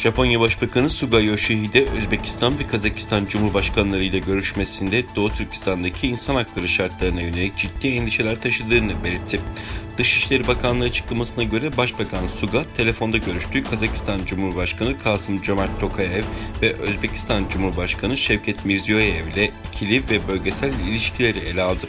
Japonya Başbakanı Suga Yoshihide, Özbekistan ve Kazakistan Cumhurbaşkanları ile görüşmesinde Doğu Türkistan'daki insan hakları şartlarına yönelik ciddi endişeler taşıdığını belirtti. Dışişleri Bakanlığı açıklamasına göre Başbakan Suga, telefonda görüştüğü Kazakistan Cumhurbaşkanı Kasım-Jomart Tokayev ve Özbekistan Cumhurbaşkanı Şevket Mirziyoyev ile ikili ve bölgesel ilişkileri ele aldı.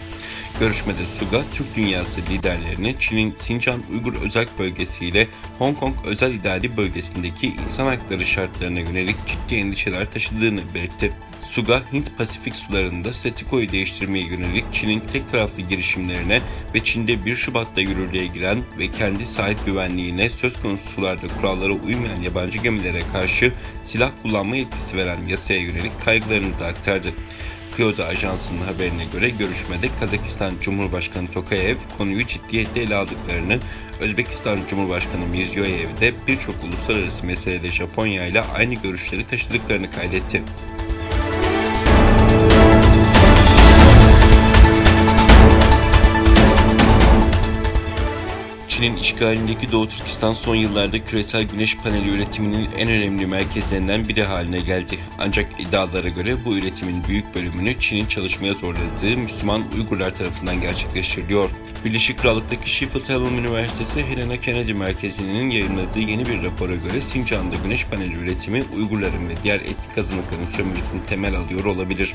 Görüşmede Suga, Türk dünyası liderlerine Çin'in Sincan Uygur Özerk Bölgesi ile Hong Kong Özel İdari Bölgesi'ndeki insan hakları şartlarına yönelik ciddi endişeler taşıdığını belirtti. Suga, Hint-Pasifik sularında statikoyu değiştirmeye yönelik Çin'in tek taraflı girişimlerine ve Çin'de 1 Şubat'ta yürürlüğe giren ve kendi sahil güvenliğine söz konusu sularda kurallara uymayan yabancı gemilere karşı silah kullanma yetkisi veren yasaya yönelik kaygılarını da aktardı. Kyodo Ajansı'nın haberine göre görüşmede Kazakistan Cumhurbaşkanı Tokayev konuyu ciddiyetle ele aldıklarını, Özbekistan Cumhurbaşkanı Mirziyoyev de birçok uluslararası meselede Japonya ile aynı görüşleri taşıdıklarını kaydetti. Çin'in işgalindeki Doğu Türkistan son yıllarda küresel güneş paneli üretiminin en önemli merkezlerinden biri haline geldi. Ancak iddialara göre bu üretimin büyük bölümünü Çin'in çalışmaya zorladığı Müslüman Uygurlar tarafından gerçekleştiriliyor. Birleşik Krallık'taki Sheffield Hallam Üniversitesi Helena Kennedy Merkezi'nin yayınladığı yeni bir rapora göre Sincan'da güneş paneli üretimi Uygurların ve diğer etnik azınlıkların sömürüsünü temel alıyor olabilir.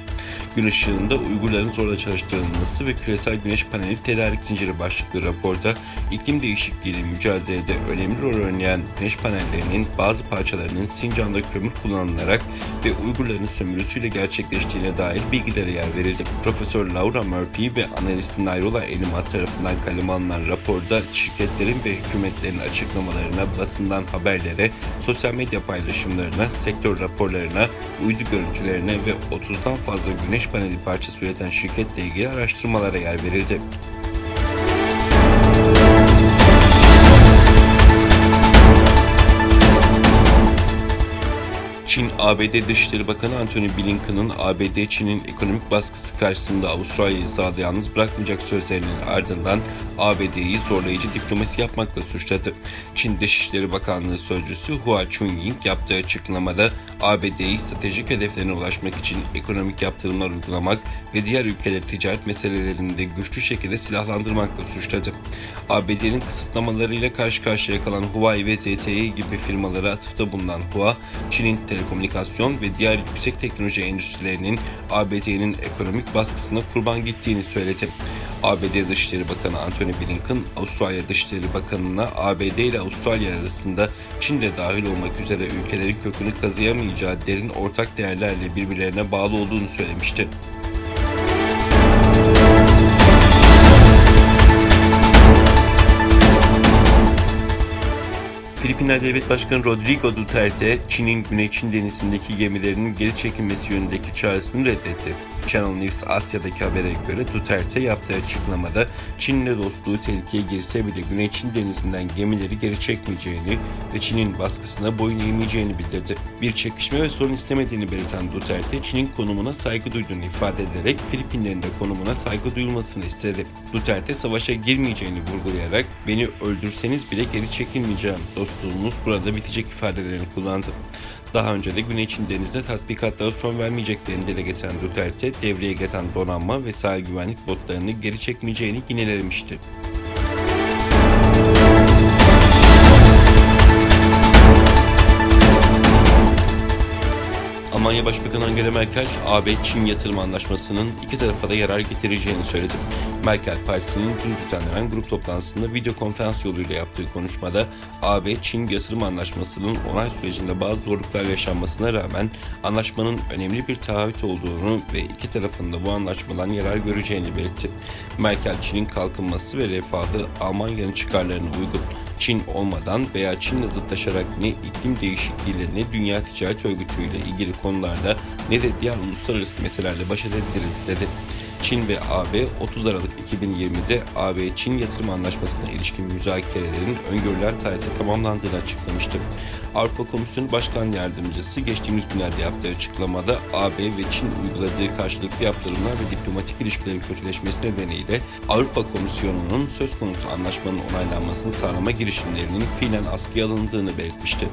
Gün ışığında Uygurların zorla çalıştırılması ve küresel güneş paneli tedarik zinciri başlıklı raporda iklim değişikliğiyle mücadelede önemli rol oynayan güneş panellerinin bazı parçalarının Sincan'da kömür kullanılarak ve Uygurların sömürüsüyle gerçekleştiğine dair bilgilere yer verildi. Profesör Laura Murphy ve analist Nairola Elimat tarafından kaleme alınan raporda şirketlerin ve hükümetlerin açıklamalarına, basından haberlere, sosyal medya paylaşımlarına, sektör raporlarına, uydu görüntülerine ve 30'dan fazla güneş paneli parçası üreten şirketle ilgili araştırmalara yer verildi. Çin, ABD Dışişleri Bakanı Antony Blinken'ın ABD Çin'in ekonomik baskısı karşısında Avustralya'yı sağda yalnız bırakmayacak sözlerinin ardından ABD'yi zorlayıcı diplomasi yapmakla suçladı. Çin Dışişleri Bakanlığı Sözcüsü Hua Chunying yaptığı açıklamada ABD'yi stratejik hedeflerine ulaşmak için ekonomik yaptırımlar uygulamak ve diğer ülkeleri ticaret meselelerinde güçlü şekilde silahlandırmakla suçladı. ABD'nin kısıtlamalarıyla karşı karşıya kalan Huawei ve ZTE gibi firmalara atıfta bulunan Hua, Çin'in telekomünikasyon ve diğer yüksek teknoloji endüstrilerinin ABD'nin ekonomik baskısına kurban gittiğini söyledi. ABD Dışişleri Bakanı Antony Blinken, Avustralya Dışişleri Bakanı'na ABD ile Avustralya arasında Çin de dahil olmak üzere ülkelerin kökünü kazıyamayacağı derin ortak değerlerle birbirlerine bağlı olduğunu söylemişti. Filipinler Devlet Başkanı Rodrigo Duterte, Çin'in Güney Çin Denizi'ndeki gemilerinin geri çekilmesi yönündeki çağrısını reddetti. Channel News Asya'daki habere göre Duterte yaptığı açıklamada Çin'le dostluğu tehlikeye girse bile Güney Çin Denizi'nden gemileri geri çekmeyeceğini ve Çin'in baskısına boyun eğmeyeceğini bildirdi. Bir çekişme ve sorun istemediğini belirten Duterte, Çin'in konumuna saygı duyduğunu ifade ederek Filipinlerin de konumuna saygı duyulmasını istedi. Duterte savaşa girmeyeceğini vurgulayarak "Beni öldürseniz bile geri çekilmeyeceğim, dostluğumuz burada bitecek" ifadelerini kullandı. Daha önce de Güney Çin Denizi'nde tatbikatlara son vermeyeceklerini dile getiren Duterte, devreye gezen donanma ve sahil güvenlik botlarını geri çekmeyeceğini yinelemişti. Almanya Başbakanı Angela Merkel, AB-Çin yatırım anlaşmasının iki tarafa da yarar getireceğini söyledi. Merkel, partisinin dün düzenlenen grup toplantısında video konferans yoluyla yaptığı konuşmada, AB-Çin yatırım anlaşmasının onay sürecinde bazı zorluklar yaşanmasına rağmen anlaşmanın önemli bir taahhüt olduğunu ve iki tarafın da bu anlaşmadan yarar göreceğini belirtti. Merkel, Çin'in kalkınması ve refahı Almanya'nın çıkarlarına uygun, Çin olmadan veya Çin'le zıtlaşarak ne iklim değişikliğiyle ne Dünya Ticaret Örgütü ile ilgili konularda ne de diğer uluslararası meselelerle baş edebiliriz dedi. Çin ve AB 30 Aralık 2020'de AB-Çin yatırım anlaşmasına ilişkin müzakerelerin öngörülen tarihte tamamlandığını açıklamıştı. Avrupa Komisyonu Başkan Yardımcısı geçtiğimiz günlerde yaptığı açıklamada AB ve Çin uyguladığı karşılıklı yaptırımlar ve diplomatik ilişkilerin kötüleşmesi nedeniyle Avrupa Komisyonu'nun söz konusu anlaşmanın onaylanmasını sağlama girişimlerinin fiilen askıya alındığını belirtmişti.